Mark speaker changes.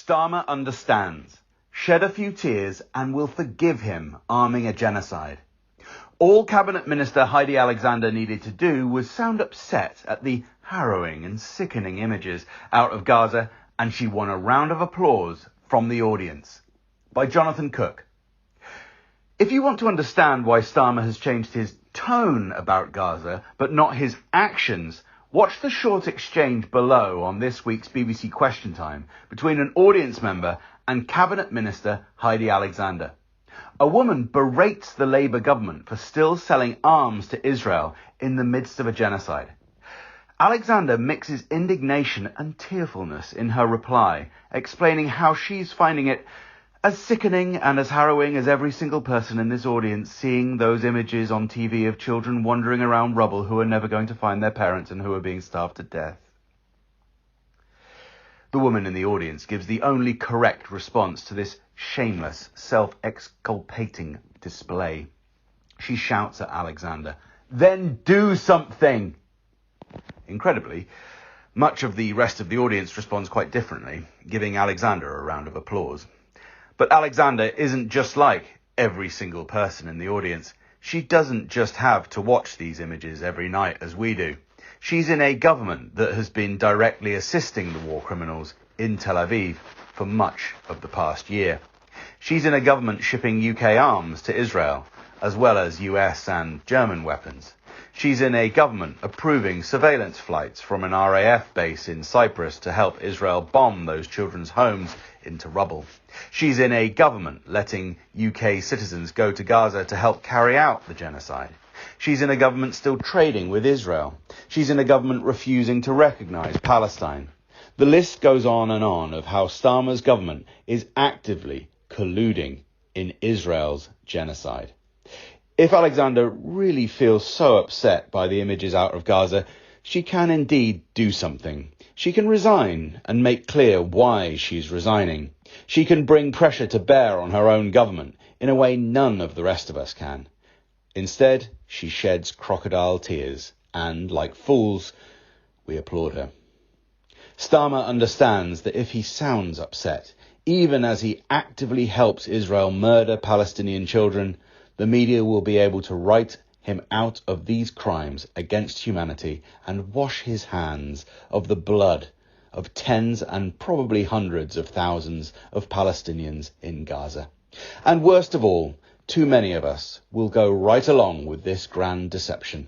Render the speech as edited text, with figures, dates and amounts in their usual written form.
Speaker 1: Starmer understands, shed a few tears and will forgive him arming a genocide. All Cabinet Minister Heidi Alexander needed to do was sound upset at the harrowing and sickening images out of Gaza, and she won a round of applause from the audience. By Jonathan Cook. If you want to understand why Starmer has changed his tone about Gaza, but not his actions, watch the short exchange below on this week's BBC Question Time between an audience member and Cabinet Minister Heidi Alexander. A woman berates the Labour government for still selling arms to Israel in the midst of a genocide. Alexander mixes indignation and tearfulness in her reply, explaining how she's finding it as sickening and as harrowing as every single person in this audience seeing those images on TV of children wandering around rubble who are never going to find their parents and who are being starved to death. The woman in the audience gives the only correct response to this shameless, self-exculpating display. She shouts at Alexander, "Then do something!" Incredibly, much of the rest of the audience responds quite differently, giving Alexander a round of applause. But Alexander isn't just like every single person in the audience. She doesn't just have to watch these images every night as we do. She's in a government that has been directly assisting the war criminals in Tel Aviv for much of the past year. She's in a government shipping UK arms to Israel, as well as US and German weapons. She's in a government approving surveillance flights from an RAF base in Cyprus to help Israel bomb those children's homes into rubble. She's in a government letting UK citizens go to Gaza to help carry out the genocide. She's in a government still trading with Israel. She's in a government refusing to recognise Palestine. The list goes on and on of how Starmer's government is actively colluding in Israel's genocide. If Alexander really feels so upset by the images out of Gaza, she can indeed do something. She can resign and make clear why she's resigning. She can bring pressure to bear on her own government in a way none of the rest of us can. Instead, she sheds crocodile tears and, like fools, we applaud her. Starmer understands that if he sounds upset, even as he actively helps Israel murder Palestinian children, the media will be able to write him out of these crimes against humanity and wash his hands of the blood of tens and probably hundreds of thousands of Palestinians in Gaza. And worst of all, too many of us will go right along with this grand deception.